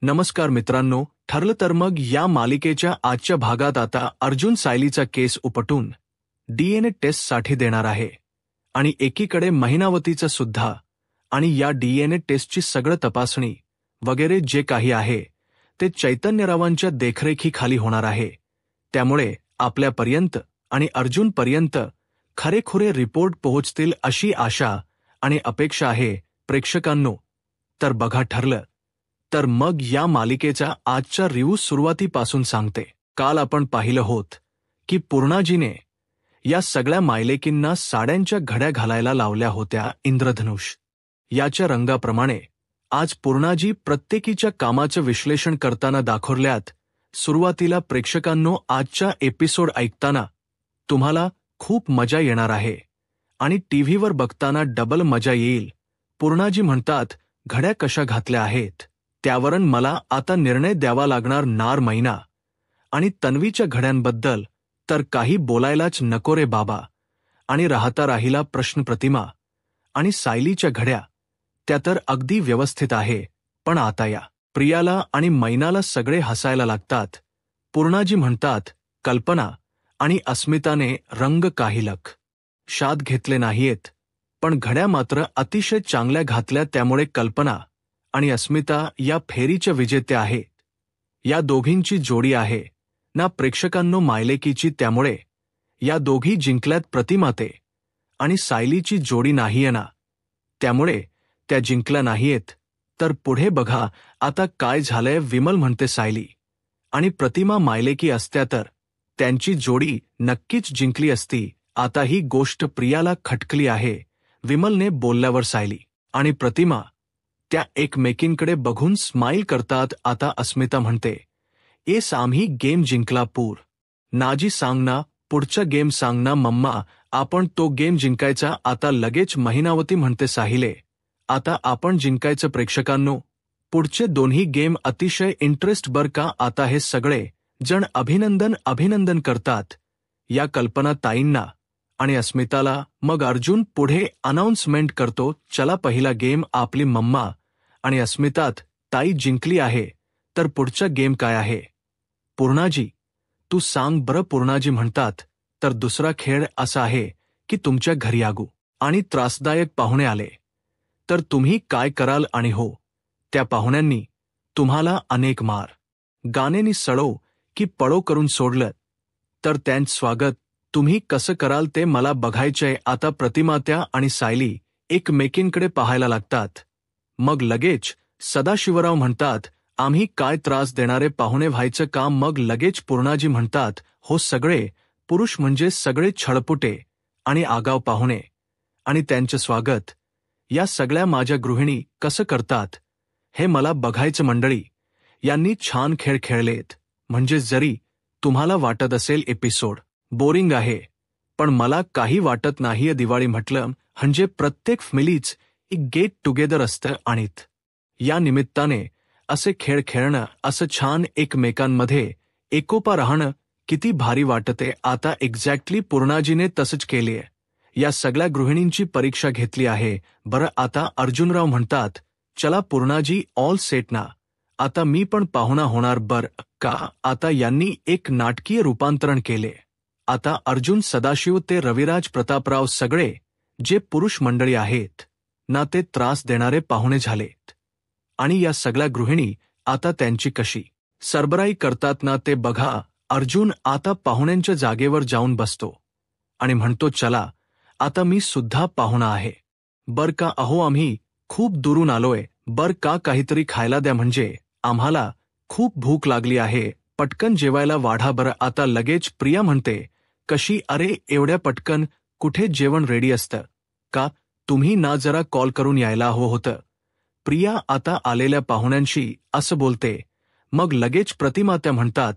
नमस्कार मित्रांनो, ठरलं तर मग या मालिकेच्या आजच्या भागात आता अर्जुन सायलीचा केस उपटून डीएनए टेस्टसाठी देणार आहे आणि एकीकडे महिनावतीचं सुद्धा आणि या डीएनए टेस्टची सगळं तपासणी वगैरे जे काही आहे ते चैतन्यरावांच्या देखरेखीखाली होणार आहे। त्यामुळे आपल्यापर्यंत आणि अर्जुनपर्यंत खरेखुरे रिपोर्ट पोहोचतील अशी आशा आणि अपेक्षा आहे प्रेक्षकांनो। तर बघा ठरलं तर मग या मालिकेचा आजचा रिव्ह्यू सुरुवातीपासून सांगते। काल आपण पाहिलं होत की पूर्णाजीने या सगळ्या मायलेकींना साड्यांच्या घड्या घालायला लावल्या होत्या इंद्रधनुष याच्या रंगाप्रमाणे। आज पूर्णाजी प्रत्येकीच्या कामाचं विश्लेषण करताना दाखवल्यात। सुरुवातीला प्रेक्षकांनो आजचा एपिसोड ऐकताना तुम्हाला खूप मजा येणार आहे आणि टीव्हीवर बघताना डबल मजा येईल। पूर्णाजी म्हणतात, घड्या कशा घातल्या आहेत त्यावरून मला आता निर्णय द्यावा लागणार। नार महिना आणि तन्वीच्या घड्यांबद्दल तर काही बोलायलाच नको रे बाबा। आणि राहता राहिला प्रश्न प्रतिमा आणि सायलीच्या घड्या, त्या तर अगदी व्यवस्थित आहे, पण आता या प्रियाला आणि मैनाला सगळे हसायला लागतात। पूर्णाजी म्हणतात, कल्पना आणि अस्मिताने रंग काही लक्षात घेतले नाहीत, पण घड्या मात्र अतिशय चांगल्या घातल्या, त्यामुळे कल्पना आणि अस्मिता या फेरीच्या विजेत्या आहेत। या दोघींची जोडी आहे ना प्रेक्षकांनो मायलेकीची, त्यामुळे या दोघी जिंकल्यात। प्रतिमाते आणि सायलीची जोडी नाहीये ना, त्यामुळे त्या जिंकल्या नाहीयेत। तर पुढे बघा आता काय झालंय। विमल म्हणते, सायली आणि प्रतिमा मायलेकी असत्या तर त्यांची जोडी नक्कीच जिंकली असती। आता ही गोष्ट प्रियाला खटकली आहे। विमलने बोलल्यावर सायली आणि प्रतिमा त्या एकमेकींकडे बघून स्माईल करतात। आता अस्मिता म्हणते, एस आम्ही गेम जिंकला पूर नाजी, सांग ना पुढचा गेम, सांग ना मम्मा, आपण तो गेम जिंकायचा आता लगेच। महिनावती म्हणते, साहिले आता आपण जिंकायचं प्रेक्षकांनो, पुढचे दोन्ही गेम अतिशय इंटरेस्ट बर का। आता हे सगळे जण अभिनंदन करतात या कल्पना ताईंना आणि अस्मिताला। मग अर्जुन पुढे अनाउन्समेंट करतो, चला पहिला गेम आपली मम्मा आणि अस्मितात ताई जिंकली आहे, तर पुढचा गेम काय आहे पूर्णाजी तू सांग बरं। पूर्णाजी म्हणतात, तर दुसरा खेळ असा आहे की तुमच्या घरी आगू आणि त्रासदायक पाहुणे आले तर तुम्ही काय कराल, आणि हो त्या पाहुण्यांनी तुम्हाला अनेक मार गाणेनी सडो की पडो करून सोडलं तर त्यांचं स्वागत तुम्ही कसं कराल ते मला बघायचंय। आता प्रतिमात्या आणि सायली एकमेकींकडे पाहायला लागतात। मग लगेच सदाशिवराव म्हणतात, आम्ही काय त्रास देणारे पाहुणे व्हायचं काम। मग लगेच पूर्णाजी म्हणतात, हो सगळे पुरुष म्हणजे सगळे छळपुटे आणि आगाव पाहुणे आणि त्यांचं स्वागत या सगळ्या माझ्या गृहिणी कसं करतात हे मला बघायचं। मंडळी यांनी छान खेळ खेळलेत, म्हणजे जरी तुम्हाला वाटत असेल एपिसोड बोरिंग आहे, पण मला काही वाटत नाहीये। दिवाळी म्हटलं म्हणजे प्रत्येक फॅमिलीच एक गेट टुगेदर असतं आणि या निमित्ताने असे खेळ खेळणं, असं छान एकमेकांमध्ये एकोपा राहणं किती भारी वाटते। आता एक्झॅक्टली पूर्णाजीने तसंच केलीये, या सगळ्या गृहिणींची परीक्षा घेतली आहे। बरं आता अर्जुनराव म्हणतात, चला पूर्णाजी ऑल सेट ना, आता मी पण पाहुणा होणार बर का। आता यांनी एक नाटकीय रूपांतरण केले। आता अर्जुन, सदाशिव ते रविराज प्रतापराव सगळे जे पुरुष मंडळी आहेत ना ते त्रास देणारे पाहुणे झालेत आणि या सगळ्या गृहिणी आता त्यांची कशी सरबराई करतात ना ते बघा। अर्जुन आता पाहुण्यांच्या जागेवर जाऊन बसतो आणि म्हणतो, चला आता मी सुद्धा पाहुणा आहे बर का। अहो आम्ही खूप दुरून आलोय बर का, काहीतरी खायला द्या, म्हणजे आम्हाला खूप भूक लागली आहे, पटकन जेवायला वाढा बरं। आता लगेच प्रिया म्हणते, कशी, अरे एवढ्या पटकन कुठे जेवण रेडी असतं का, तुम्ही ना जरा कॉल करून यायला हवं होतं। प्रिया आता आलेल्या पाहुण्यांशी असं बोलते। मग लगेच प्रतिमात्या म्हणतात,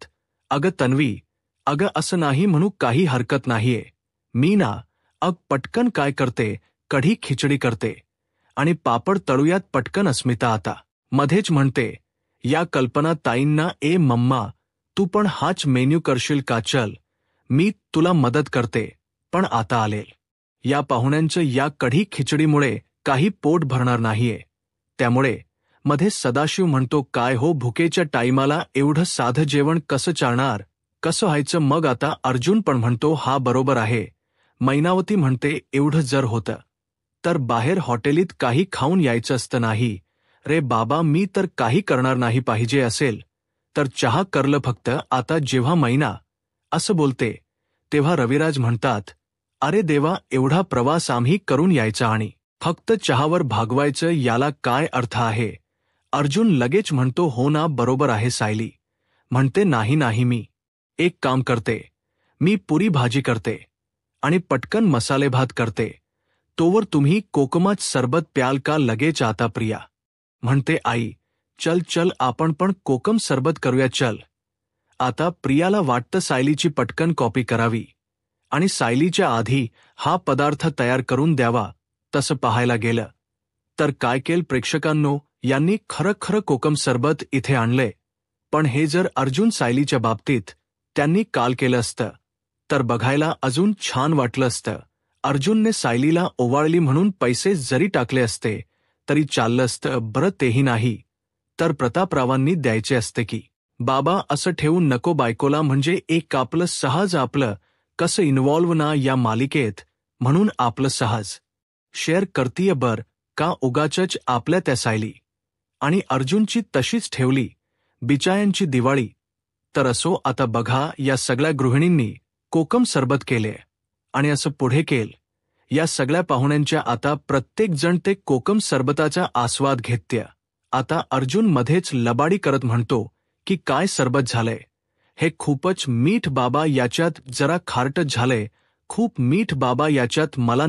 अगं तन्वी, अगं असं नाही म्हणू, काही हरकत नाहीये, मी ना पटकन काय करते, कढी खिचडी करते आणि पापड तळूयात पटकन। अस्मिता आता मध्येच म्हणते, या कल्पना ताईंना, ए मम्मा तू पण हाच मेन्यू करशील का, चल मी तुला मदत करते, पण आता आलेल या पाहुण्यांचं या कढी खिचडीमुळे काही पोट भरणार नाहीये, त्यामुळे मध्ये सदाशिव म्हणतो, काय हो, भुकेच्या टाईमाला एवढं साधं जेवण कसं चालणार, कसं व्हायचं? मग आता अर्जुन पण म्हणतो, हा बरोबर आहे. मैनावती म्हणते, एवढं जर होतं तर बाहेर हॉटेलीत काही खाऊन यायचं असतं नाही रे बाबा. मी तर काही करणार नाही. पाहिजे असेल तर चहा करलं फक्त. आता जेव्हा मैना असं बोलते तेव्हा रविराज म्हणतात, अरे देवा, एवढा प्रवास आम्ही करून यायचा आणि फक्त चहावर भागवायचं, याला काय अर्थ आहे? अर्जुन लगेच म्हणतो, हो ना, बरोबर आहे. सायली म्हणते, नाही नाही, मी एक काम करते, मी पुरी भाजी करते आणि पटकन मसाले भात करते, तोवर तुम्ही कोकमाच सरबत प्याल का लगेच? आता प्रिया म्हणते, आई चल चल, आपण पण कोकम सरबत करूया, चल. आता प्रियाला वाटतं सायलीची पटकन कॉपी करावी आणि सायलीच्या आधी हा पदार्थ तयार करून द्यावा. तसं पाहायला गेलं तर काय केल प्रेक्षकांनो, यांनी खरं कोकम सरबत इथे आणलंय. पण हे जर अर्जुन सायलीच्या बाबतीत त्यांनी काल केलं असतं तर बघायला अजून छान वाटलं असतं. अर्जुनने सायलीला ओवाळली म्हणून पैसे जरी टाकले असते तरी चाललं असतं. बरं, तेही नाही तर प्रतापरावांनी द्यायचे असते की बाबा, असं ठेवून नको बायकोला, म्हणजे एक आपलं सहज, आपलं कसं इन्व्हॉल्व ना या मालिकेत, म्हणून आपलं सहज शेअर करतीय बर का. उगाचच आपल्या त्या सायली आणि अर्जुनची तशीच ठेवली बिचायांची दिवाळी. तर असो, आता बघा, या सगळ्या गृहिणींनी कोकम सरबत केले आणि असं पुढे केल. या सगळ्या पाहुण्यांच्या आता प्रत्येक जण ते कोकम सरबताचा आस्वाद घेत्य. आता अर्जुन मध्येच लबाडी करत म्हणतो की काय सरबत झालंय हे, खूपच मीठ बाबा, याच्यात जरा खारटच झालंय, खूप मीठ बाबा याच्यात, मला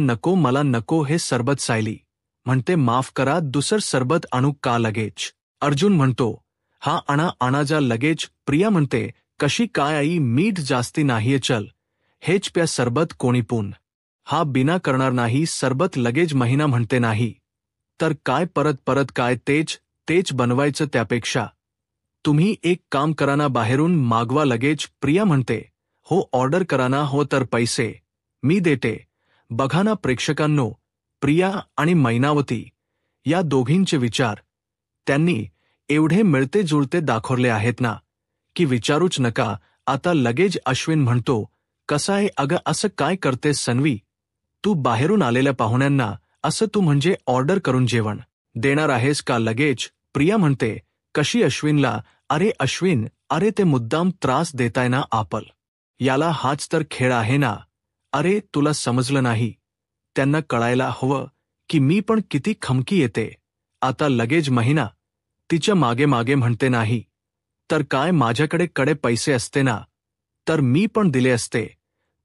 नको हे सरबत. सायली म्हणते, माफ करा, दुसरं सरबत आणू का लगेच? अर्जुन म्हणतो, हा आणा जा लगेच. प्रिया म्हणते, कशी काय आई, मीठ जास्ती नाहीये, चल हेच प्या सरबत. कोणी पण हा बिना करणार नाही सरबत लगेच. महिना म्हणते, नाही तर काय, परत काय तेच बनवायचं, त्यापेक्षा तुम्ही एक काम करा ना, बाहेरून मागवा लगेच. प्रिया म्हणते, हो, ऑर्डर करा ना. हो, तर पैसे मी देते. बघा ना प्रेक्षकांनो, प्रिया आणि मैनावती या दोघींचे विचार त्यांनी एवढे मिळते जुळते दाखवले आहेत ना की विचारूच नका. आता लगेच अश्विन म्हणतो, कसं आहे अगं, असं काय करतेस सन्वी, तू बाहेरून आलेल्या पाहुण्यांना असं तू म्हणजे ऑर्डर करून जेवण देणार आहेस का लगेच? प्रिया म्हणते, कशी अश्विनला? अरे अश्विन, अरे ते मुद्दाम त्रास देताय ना आपल, याला हाच तर खेळ आहे ना. अरे तुला समजलं नाही, त्यांना कळायला हवं की मी पण किती खमकी येते. आता लगेच महिना तिच्या मागे म्हणते, नाही तर काय, माझ्याकडे पैसे असते ना तर मी पण दिले असते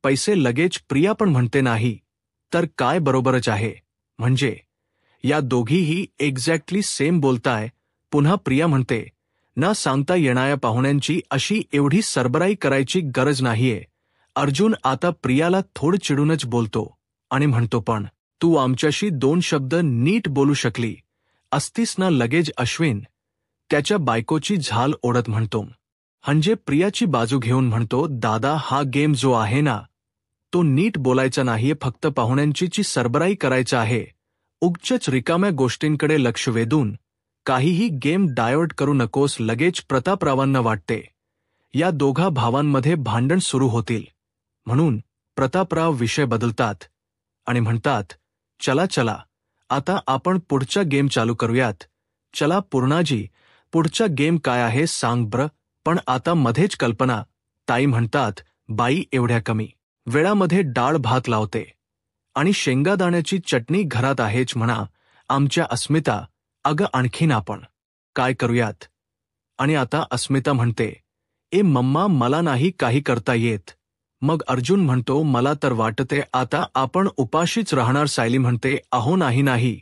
पैसे लगेच. प्रिया पण म्हणते, नाही तर काय, बरोबरच आहे. म्हणजे या दोघीही एक्झॅक्टली सेम बोलताय. पुन्हा प्रिया म्हणते, न सांगता येणाऱ्या पाहुण्यांची अशी एवढी सरबराई करायची गरज नाहीये. अर्जुन आता प्रियाला थोडं चिडूनच बोलतो आणि म्हणतो, पण तू आमच्याशी 2 शब्द नीट बोलू शकली असतीस ना. लगेच अश्विन त्याच्या बायकोची झाल ओढत म्हणतो, म्हणजे प्रियाची बाजू घेऊन म्हणतो, दादा, हा गेम जो आहे ना तो नीट बोलायचा नाहीये, फक्त पाहुण्यांची सरबराई करायचा आहे. उगचच रिकाम्या गोष्टींकडे लक्ष वेधून काहीही गेम डायव्हर्ट करू नकोस. लगेच प्रतापरावांना वाटते या दोघा भावांमध्ये भांडण सुरू होतील, म्हणून प्रतापराव विषय बदलतात आणि म्हणतात, चला आता आपण पुढचा गेम चालू करूयात. चला पूर्णाजी, पुढचा गेम काय आहे सांग ब्र. पण आता मध्येच कल्पना ताई म्हणतात, बाई, एवढ्या कमी वेळामध्ये डाळ भात लावते आणि शेंगादाण्याची चटणी घरात आहेच म्हणा. आमच्या अस्मिता, अगं आणखीन आपण काय करूयात? आणि आता अस्मिता म्हणते, ए मम्मा, मला नाही काही करता येत. मग अर्जुन म्हणतो, मला तर वाटते आता आपण उपाशीच राहणार. सायली म्हणते, अहो नाही,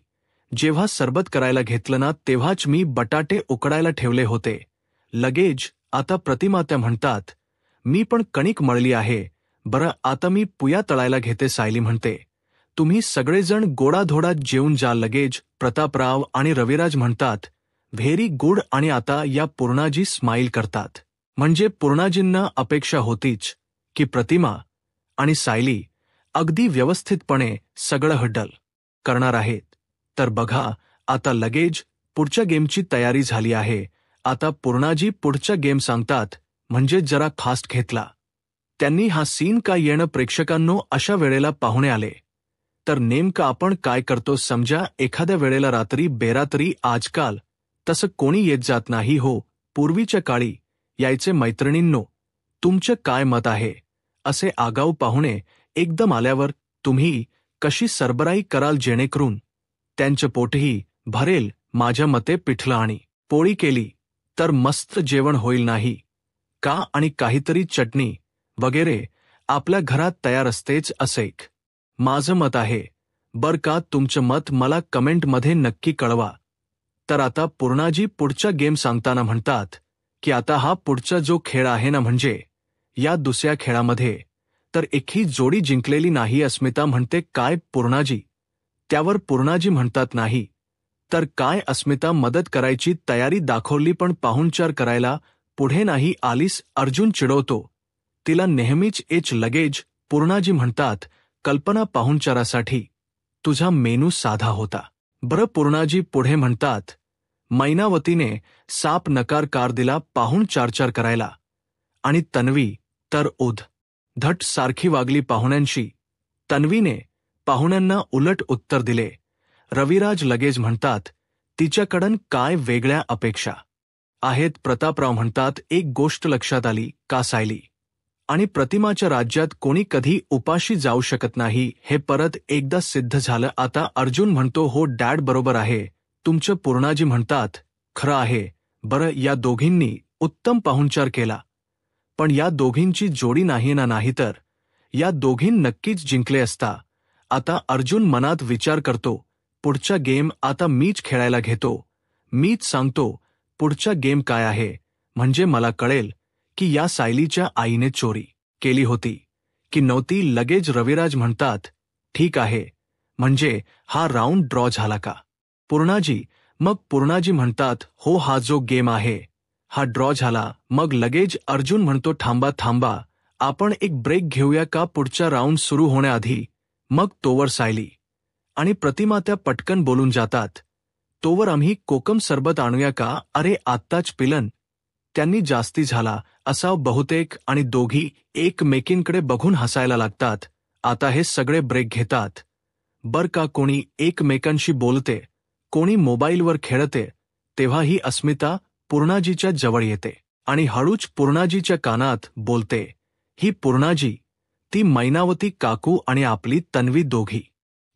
जेव्हा सरबत करायला घेतलं ना तेव्हाच मी बटाटे उकडायला ठेवले होते. लगेच आता प्रतिमा त्या म्हणतात, मी पण कणिक मळली आहे. बरं, आता मी पुया तळायला घेते. सायली म्हणते, तुम्ही सगळेजण गोडाधोडात जेवून जा लगेच. प्रतापराव आणि रविराज म्हणतात, व्हेरी गुड. आणि आता या पूर्णाजी स्माईल करतात, म्हणजे पूर्णाजींना अपेक्षा होतीच की प्रतिमा आणि सायली अगदी व्यवस्थितपणे सगळं हँडल करणार आहेत. तर बघा, आता लगेच पुढच्या गेमची तयारी झाली आहे. आता पूर्णाजी पुढचा गेम सांगतात म्हणजे जरा फास्ट घेतला. त्यांनी हा सीन का येणं प्रेक्षकांनो अशा वेळेला पाहुणे आले तर नेमकं आपण काय करतो समजा एखाद्या वेळेला रात्री बेरात्री आजकाल तसं कोणी येत जात नाही हो. पूर्वीच्या काळी यायचे मैत्रिणींनो, तुमचं काय मत आहे? असे आगाऊ पाहुणे एकदम आल्यावर तुम्ही कशी सरबराई कराल जेणेकरून त्यांचं पोटही भरेल? माझ्या मते पिठलं आणि पोळी केली तर मस्त जेवण होईल नाही का? आणि काहीतरी चटणी वगैरे आपल्या घरात तयार असतेच असे माझं मत आहे. बर का? तुमचं मत मला कमेंटमध्ये नक्की कळवा. तर आता पूर्णाजी पुढचा गेम सांगताना म्हणतात की आता हा पुढचा जो खेळ आहे ना म्हणजे या दुसऱ्या खेळामध्ये तर एकही जोडी जिंकलेली नाही. अस्मिता म्हणते काय पूर्णाजी? त्यावर पूर्णाजी म्हणतात नाही तर काय अस्मिता मदत करायची तयारी दाखवली पण पाहुणचार करायला पुढे नाही आलीस. अर्जुन चिडवतो तिला नेहमीच लगेच. पूर्णाजी म्हणतात कल्पना पाहुणचारासाठी तुझा मेनू साधा होता. बरं पूर्णाजी पुढे म्हणतात मैनावतीने साप नकार दिला पाहुणचार करायला आणि तन्वी तर धट सारखी वागली पाहुण्यांशी. तन्वीने पाहुण्यांना उलट उत्तर दिले. रविराज लगेच म्हणतात तिच्याकडून काय वेगळ्या अपेक्षा आहेत? प्रतापराव म्हणतात एक गोष्ट लक्षात आली का सायली आणि प्रतिमाच्या राज्यात कोणी कधी उपाशी जाऊ शकत नाही हे परत एकदा सिद्ध झालं. आता अर्जुन म्हणतो हो डॅड बरोबर आहे तुमचं. पूर्णाजी म्हणतात खरं आहे. बरं या दोघींनी उत्तम पाहुणचार केला पण या दोघींची जोडी नाही ना, नाहीतर या दोघीं नक्कीच जिंकले असता. आता अर्जुन मनात विचार करतो पुढचा गेम आता मीच खेळायला घेतो. मीच सांगतो पुढचा गेम काय आहे म्हणजे मला कळेल की या सायलीच्या आईने चोरी केली होती की नव्हती. लगेच रविराज म्हणतात ठीक आहे म्हणजे हा राऊंड ड्रॉ झाला का पूर्णाजी? मग पूर्णाजी म्हणतात हो हा जो गेम आहे हा ड्रॉ झाला. मग लगेच अर्जुन म्हणतो थांबा आपण एक ब्रेक घेऊया का पुढचा राऊंड सुरू होण्याआधी? मग तोवर सायली आणि प्रतिमा त्या पटकन बोलून जातात तोवर आम्ही कोकम सरबत आणूया का? अरे आत्ताच पिलन त्यांनी जास्ती झाला असा बहुतेक आणि दोघी एकमेकींकडे बघून हसायला लागतात. आता हे सगळे ब्रेक घेतात बर का. कोणी एकमेकांशी बोलते, कोणी मोबाईलवर खेळते. तेव्हा ही अस्मिता पूर्णाजीच्या जवळ येते आणि हळूच पूर्णाजीच्या कानात बोलते. ही पूर्णाजी, ती मैनावती काकू आणि आपली तन्वी दोघी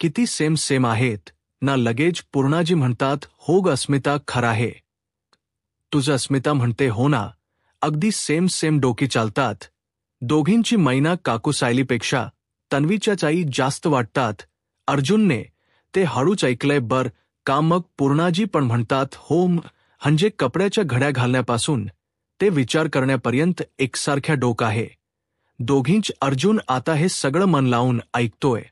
किती सेम आहेत ना. लगेच पूर्णाजी म्हणतात हो ग अस्मिता खरं आहे तुझं. अस्मिता म्हणते हो ना अगदी सेम डोकी चालतात. दोघींची मैना काकू सायलीपेक्षा तन्वीच्याच आई जास्त वाटतात. अर्जुनने ते हळूच ऐकलंय बर का? मग पूर्णाजी पण म्हणतात हो म्हणजे कपड्याच्या घड्या घालण्यापासून ते विचार करण्यापर्यंत एकसारख्या डोकं आहे दोघींच. अर्जुन आता हे सगळं मन लावून ऐकतोय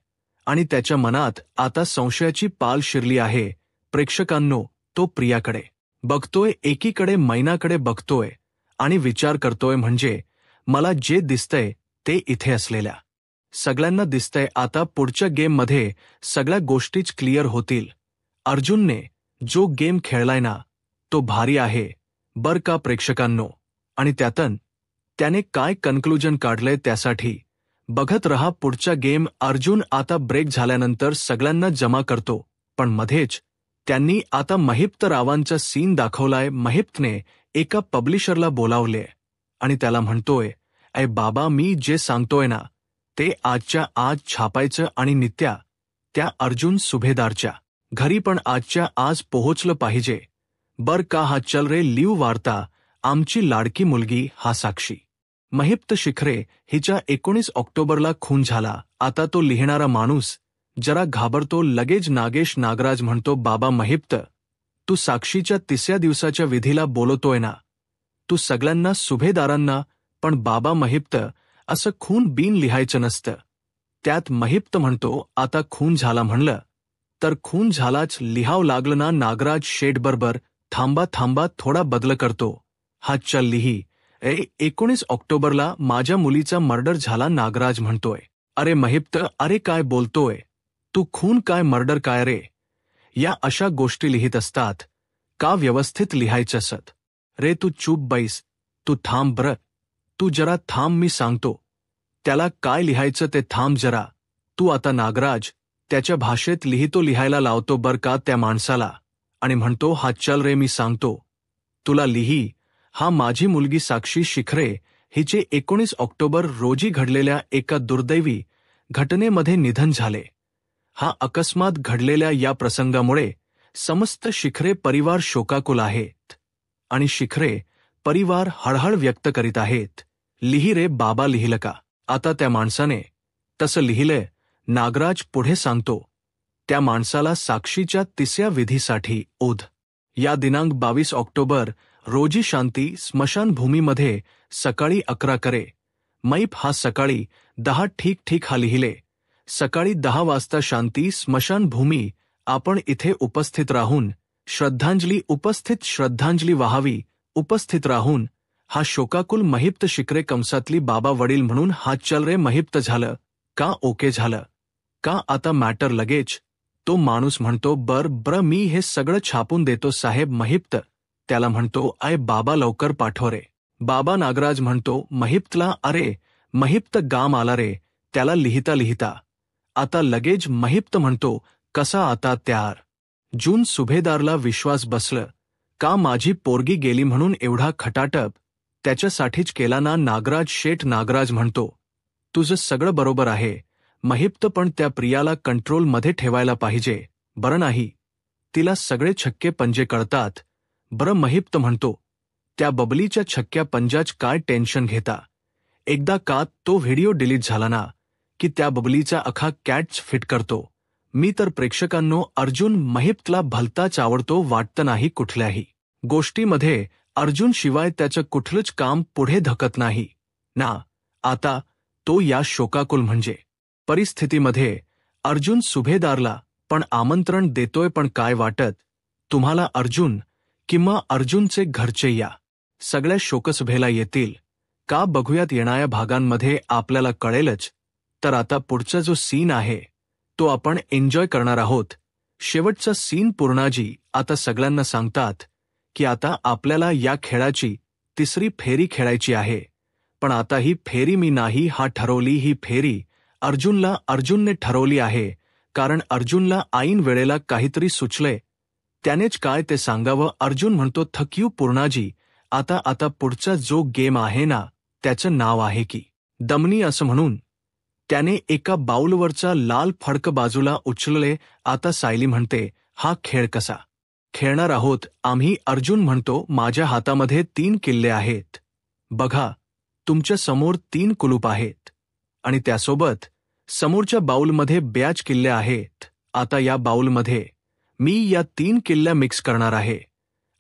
आणि त्याच्या मनात आता संशयाची पाल शिरली आहे. प्रेक्षकांनो तो प्रियाकडे बघतोय, एकीकडे मैनाकडे बघतोय आणि विचार करतोय म्हणजे मला जे दिसतंय ते इथे असलेल्या सगळ्यांना दिसतंय. आता पुढच्या गेममध्ये सगळ्या गोष्टीच क्लिअर होतील. अर्जुनने जो गेम खेळलाय ना तो भारी आहे बर का प्रेक्षकांनो. आणि त्याने काय कन्क्लुजन काढलंय त्यासाठी बघत रहा पुढचा गेम. अर्जुन आता ब्रेक झाल्यानंतर सगळ्यांना जमा करतो पण मध्येच त्यांनी आता महिप्त रावांचा सीन दाखवलाय. महिप्तने एका पब्लिशरला बोलावले आणि त्याला म्हणतोय ऐ बाबा मी जे सांगतोय ना ते आजच्या आज छापायचं आणि नित्या त्या अर्जुन सुभेदारच्या घरी पण आजच्या आज पोहोचलं पाहिजे बर का. हा चल रे लिव वार्ता. आमची लाडकी मुलगी हा साक्षी महिप्त शिखरे हिच्या 19 ऑक्टोबरला खून झाला. आता तो लिहिणारा माणूस जरा घाबरतो. लगेच नागेश नागराज म्हणतो बाबा महिप्त तू साक्षीच्या 3ऱ्या दिवसाच्या विधीला बोलतोय ना, तू सगळ्यांना सुभेदारांना. पण बाबा महिप्त असं खून बिन लिहायचं नसतं. त्यात महिप्त म्हणतो आता खून झाला म्हणलं तर खून झालाच लिहाव लागलं ना. नागराज शेठबरोबर थांबा थोडा बदल करतो. हा चल लिही. 19 ऑक्टोबरला माझ्या मुलीचा मर्डर झाला नागराज म्हणतोय. अरे महिप्त अरे काय बोलतोय तू? खून काय मर्डर काय रे? या अशा गोष्टी लिहित असतात का व्यवस्थित लिहायचंसत? रे तू चूप बैस, तू थांब बर, तू जरा थांब, मी सांगतो. त्याला काय लिहायचं ते थांब जरा. तू आता नागराज त्याच्या भाषेत लिहितो, लिहायला लावतो बर का त्या माणसाला, आणि म्हणतो हा चल रे मी सांगतो तुला लिही. हा माझी मुलगी साक्षी शिखरे हिचे 19 ऑक्टोबर रोजी घडलेल्या एका दुर्दैवी घटनेमध्ये निधन झाले. हा अकस्मात घडलेल्या या प्रसंगामुळे समस्त शिखरे परिवार शोकाकुल आहेत आणि शिखरे परिवार हळहळ व्यक्त करीत आहेत. लिही रे बाबा, लिहिलं का? आता त्या माणसाने तसं लिहिलंय. नागराज पुढे सांगतो. त्या माणसाला साक्षीच्या 3ऱ्या विधीसाठी ओध. या दिनांक 22 ऑक्टोबर रोजी शांती स्मशानभूमीमध्ये सकाळी 11 करे. मैप हा सकाळी 10 ठीक हा लिहिले. सकाळी 10 वाजता शांती स्मशानभूमी आपण इथे उपस्थित राहून श्रद्धांजली वाहावी. उपस्थित राहून हा शोकाकुल महिप्त शिखरे कंसातली बाबा वडील म्हणून हा चल रे महिप्त झालं का? ओके झालं का? आता मॅटर लगेच. तो माणूस म्हणतो बर मी हे सगळं छापून देतो साहेब. महिप्त त्याला म्हणतो आय बाबा लवकर पाठव रे. बाबा नागराज म्हणतो महिप्तला, अरे महिप्त गाम आला रे. त्याला लिहिता लिहिता आता लगेच महिप्त म्हणतो कसा आता त्यार. जून सुभेदारला विश्वास बसलं का? माझी पोरगी गेली म्हणून एवढा खटाटप त्याच्यासाठीच केला ना? नागराज शेठ. नागराज म्हणतो तुझं सगळं बरोबर आहे महिप्त, पण त्या प्रियाला कंट्रोलमध्ये ठेवायला पाहिजे बरं नाही? तिला सगळे छक्के पंजे कळतात. बरं महिप्त म्हणतो त्या बबलीच्या छक्क्या पंजाच काय टेन्शन घेता? एकदा का तो व्हिडिओ डिलीट झाला ना की त्या बबलीचा अख्खा कॅट्स फिट करतो मी. तर प्रेक्षकांनो, अर्जुन महिप्तला भलताच आवडतो वाटतं नाही? कुठल्याही गोष्टीमध्ये अर्जुन शिवाय त्याचं कुठलंच काम पुढे धकत नाही ना. आता तो या शोकाकुल म्हणजे परिस्थितीमध्ये अर्जुन सुभेदारला पण आमंत्रण देतोय. पण काय वाटत तुम्हाला अर्जुन किंवा अर्जुनचे घरचे या सगळ्या शोकसभेला येतील का? बघूयात येणाऱ्या भागांमध्ये आपल्याला कळेलच. तर आता पुढचा जो सीन आहे तो आपण एन्जॉय करणार आहोत. शेवटचा सीन पूर्णाजी आता सगळ्यांना सांगतात की आता आपल्याला या खेळाची 3री फेरी खेळायची आहे. पण आता ही फेरी मी नाही हा ठरवली, ही फेरी अर्जुनने ठरवली आहे. कारण अर्जुनला ऐन वेळेला काहीतरी सुचलंय. त्यानेच काय ते सांगावं. अर्जुन म्हणतो थक यू पूर्णाजी. आता पुढचा जो गेम आहे ना त्याचं नाव आहे की दमनी. असं म्हणून त्याने एका बाऊलवरचा लाल फडक बाजूला उचलले. आता सायली म्हणते हा खेळ कसा खेळणार आहोत आम्ही? अर्जुन म्हणतो माझ्या हातामध्ये 3 किल्ले आहेत. बघा तुमच्या समोर 3 कुलूप आहेत आणि त्यासोबत समोरच्या बाऊलमध्ये 2 किल्ले आहेत. आता या बाऊलमध्ये मी या 3 किल्ल्या मिक्स करणार आहे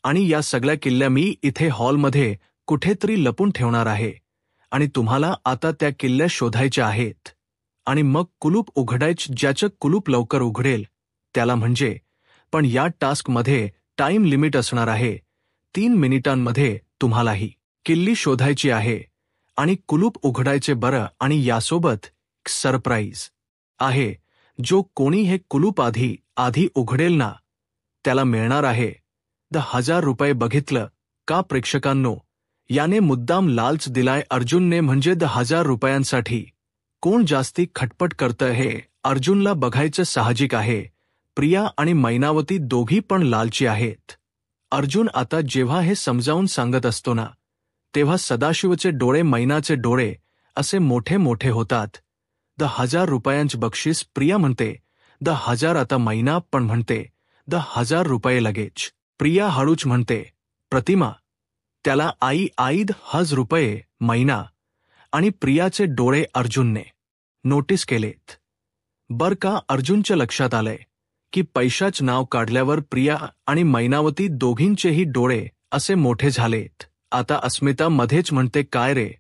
आणि या सगळ्या किल्ल्या मी इथे हॉलमध्ये कुठेतरी लपून ठेवणार आहे आणि तुम्हाला आता त्या किल्ल्या शोधायच्या आहेत आणि मग कुलूप उघडायच. ज्याचं कुलूप लवकर उघडेल त्याला म्हणजे. पण या टास्कमध्ये टाइम लिमिट असणार आहे. 3 मिनिटांमध्ये तुम्हाला ही किल्ली शोधायची आहे आणि कुलूप उघडायचे बरं. आणि यासोबत सरप्राईज आहे. जो कोणी हे कुलूप आधी उघडेल ना त्याला मिळणार आहे 10,000 रुपये. बघितलं का प्रेक्षकांनो? याने मुद्दाम लालच दिलाय अर्जुनने, म्हणजे 10,000 रुपयांसाठी. कोण जास्ती खटपट करतं हे अर्जुनला बघायचं साहजिक आहे. प्रिया आणि मैनावती दोघी पण लालची आहेत. अर्जुन आता जेव्हा हे समजावून सांगत असतो ना तेव्हा सदाशिवचे डोळे मैनाचे डोळे असे मोठे मोठे होतात. 10,000 रुपयांचे बक्षीस. प्रिया म्हणते 10,000. आता मैना पण म्हणते 10,000 रुपये लगेच. प्रिया हळूच म्हणते प्रतिमा. त्याला आई 10,000 रुपये. मैना आणि प्रियाचे डोळे अर्जुनने नोटीस केलेत. बर का? अर्जुनच्या लक्षात आलंय की पैशाच नाव काढल्यावर प्रिया आणि मैनावती दोघींचेही डोळे असे मोठे झालेत. आता अस्मिता मध्येच म्हणते काय रे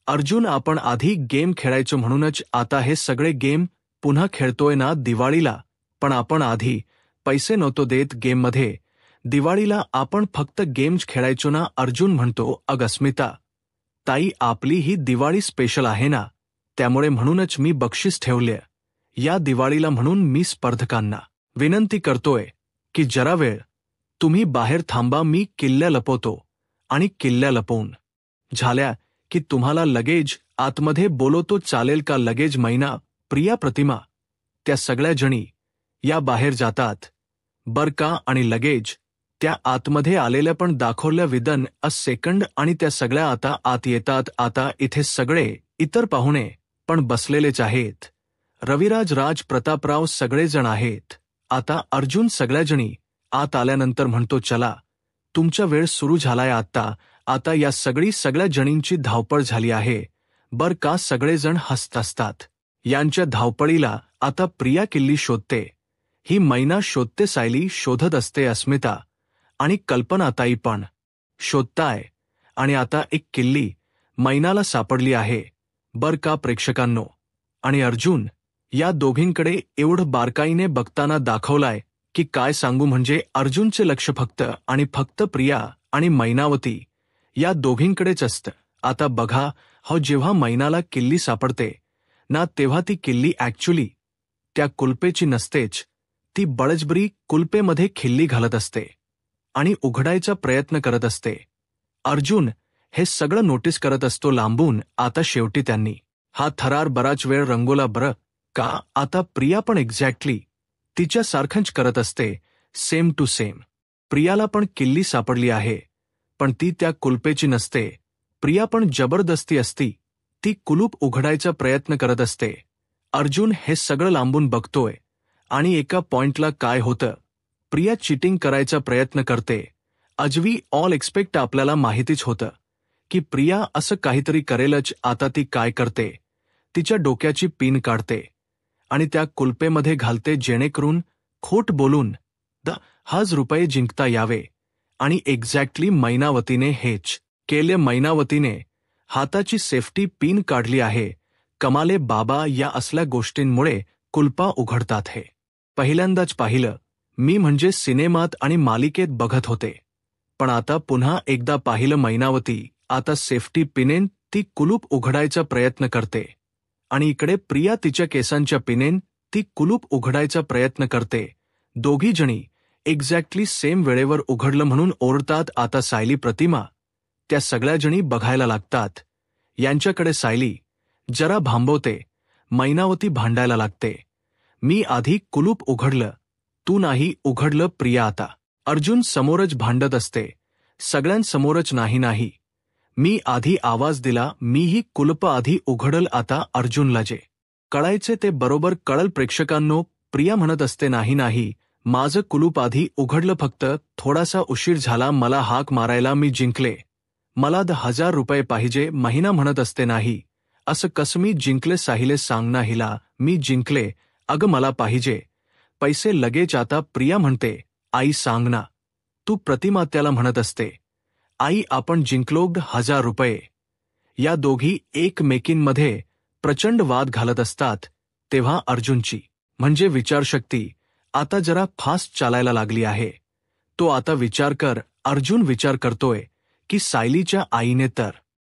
अर्जुन, आपण आधी गेम खेळायचो म्हणूनच आता हे सगळे गेम पुन्हा खेळतोय ना दिवाळीला? पण आपण आधी पैसे नव्हतो देत गेममध्ये. दिवाळीला आपण फक्त गेम्स खेळायचो ना? अर्जुन म्हणतो अग अस्मिता ताई, आपली ही दिवाळी स्पेशल आहे ना, त्यामुळे म्हणूनच मी बक्षीस ठेवले या दिवाळीला. म्हणून मी स्पर्धकांना विनंती करतोय की जरा वेळ तुम्ही बाहेर थांबा, मी किल्ल्या लपवतो. आणि किल्ल्या लपवून झाल्या की तुम्हाला लगेज आतमध्ये बोलवतो. चालेल का लगेज? मैना, प्रिया, प्रतिमा त्या सगळ्या जणी या बाहेर जातात बर का. आणि लगेज त्या आतमध्ये आलेल्या पण दाखवल्या विदन अ सेकंड. आणि त्या सगळ्या आता आत येतात. आता इथे सगळे इतर पाहुणे पण बसलेलेच आहेत. रविराज, राज, प्रतापराव सगळेजण आहेत. आता अर्जुन सगळ्याजणी आत आल्यानंतर म्हणतो, चला तुमचा वेळ सुरू झालाय आता. आता या सगळ्या जणींची धावपळ झाली आहे बर का. सगळेजण हसत असतात. यांच्या धावपळीला आता प्रिया किल्ली शोधते, ही मैना शोधते, सायली शोधत असते, अस्मिता आणि कल्पनाताई पण शोधताय. आणि आता एक किल्ली मैनाला सापडली आहे बर का प्रेक्षकांनो. आणि अर्जुन या दोघींकडे एवढं बारकाईने बघताना दाखवलाय की काय सांगू. म्हणजे अर्जुनचे लक्ष फक्त आणि फक्त प्रिया आणि मैनावती या दोघींकडेच असतं. आता बघा, हो जेव्हा मैनाला किल्ली सापडते ना तेव्हा ती किल्ली ॲक्च्युली त्या कुलपेची नसतेच. ती बळजबरी कुलपेमध्ये खिल्ली घालत असते आणि उघडायचा प्रयत्न करत असते. अर्जुन हे सगळं नोटीस करत असतो लांबून. आता शेवटी त्यांनी हा थरार बराच वेळ रंगवला बरं का. आता प्रिया पण एक्झॅक्टली तिच्यासारखंच करत असते, सेम टू सेम. प्रियाला पण किल्ली सापडली आहे, पण ती त्या कुलपेची नसते. प्रिया पण जबरदस्ती असती, ती कुलूप उघडायचा प्रयत्न करत असते. अर्जुन हे सगळं लांबून बघतोय आणि एका पॉइंटला काय होतं, प्रिया चिटिंग करायचा प्रयत्न करते. अजवी ऑल एक्सपेक्ट आपल्याला माहितीच होतं की प्रिया असं काहीतरी करेलच. आता ती काय करते, तिच्या डोक्याची पिन काढते आणि त्या कुलपेमध्ये घालते जेणेकरून खोट बोलून ₹10,000 जिंकता यावे. आणि एक्झॅक्टली मैनावतीने हेच केले. मैनावतीने हाताची सेफ्टी पिन काढली आहे. कमाले बाबा, या असल्या गोष्टींमुळे कुलपा उघडतात हे पहिल्यांदाच पाहिलं मी. म्हणजे सिनेमात आणि मालिकेत बघत होते, पण आता पुन्हा एकदा पाहिलं. मैनावती आता सेफ्टी पिनेन ती कुलूप उघडायचा प्रयत्न करते आणि इकडे प्रिया तिच्या केसांच्या पिनेन ती कुलूप उघडायचा प्रयत्न करते. दोघी जणी एक्झॅक्टली सेम वेळेवर उघडलं म्हणून ओरडतात. आता सायली, प्रतिमा त्या सगळ्या जणी बघायला लागतात यांच्याकडे. सायली जरा भांबवते, मैनावती भांडायला लागते, मी आधी कुलूप उघडलं, तू नाही उघडलं. प्रिया आता अर्जुन समोरच भांडत असते, सगळ्यांसमोरच. नाही, मी आधी आवाज दिला, मीही कुलप आधी उघडल. आता अर्जुनला जे कळायचे ते बरोबर कळल प्रेक्षकांनो. प्रिया म्हणत असते, नाही, माझं कुलूप आधी उघडलं, फक्त थोडासा उशीर झाला मला हाक मारायला, मी जिंकले, मला ₹10,000 पाहिजे. महिना म्हणत असते, नाही असं कसं, मी जिंकले. साहिले सांग ना हिला, मी जिंकले, अगं मला पाहिजे पैसे लगेच. आता प्रिया म्हणते, आई सांग ना तू. प्रतिमा त्याला म्हणत असते, आई आपण जिंकलो ₹1,000. या दोघी एकमेकींमध्ये प्रचंड वाद घालत असतात. तेव्हा अर्जुनची म्हणजे विचारशक्ती आता जरा फास्ट चालायला लागली आहे. तो आता विचार कर. अर्जुन विचार करतोय की सायलीच्या आईने तर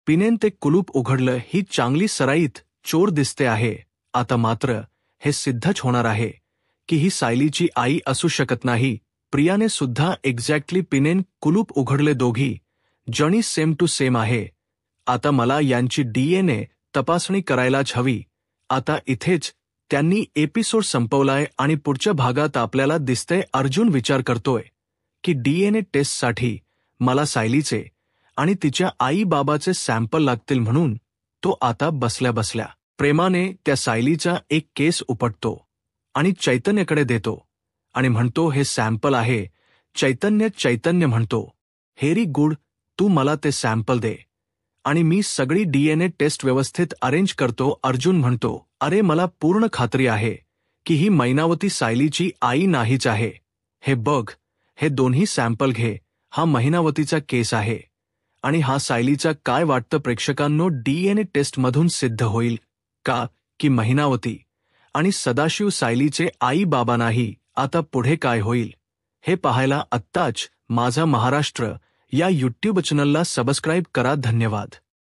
पिनेन ते कुलूप उघडलं, ही चांगली सराईत चोर दिसते आहे. आता मात्र हे सिद्धच होणार आहे की ही सायलीची आई असू शकत नाही. प्रियाने सुद्धा एक्झॅक्टली पिनेन कुलूप उघडले. दोघी जणी सेम टू सेम आहे. आता मला यांची DNA तपासणी करायलाच हवी. आता इथेच त्यांनी एपिसोड संपवलाय आणि पुढच्या भागात आपल्याला दिसतंय अर्जुन विचार करतोय की DNA टेस्टसाठी मला सायलीचे आणि तिच्या आई बाबाचे सॅम्पल लागतील. म्हणून तो आता बसल्या बसल्या प्रेमाने त्या सायलीचा एक केस उपटतो आणि चैतन्यकडे देतो आणि म्हणतो, हे सॅम्पल आहे. चैतन्य म्हणतो, व्हेरी गुड, तू मला ते सॅम्पल दे आणि मी सगळी DNA टेस्ट व्यवस्थित अरेंज करतो. अर्जुन म्हणतो, अरे मला पूर्ण खात्री आहे की ही मैनावती सायलीची आई नाहीच आहे. हे बघ, हे दोन्ही सॅम्पल घे, हा मैनावतीचा केस आहे आणि हा सायलीचा. काय वाटतं प्रेक्षकांनो, DNA टेस्टमधून सिद्ध होईल का की मैनावती आणि सदाशिव सायलीचे आई बाबा नाही? आता पुढे काय होईल हे पाहायला आत्ताच माझा महाराष्ट्र या यूट्यूब चॅनलला सबस्क्राईब करा. धन्यवाद.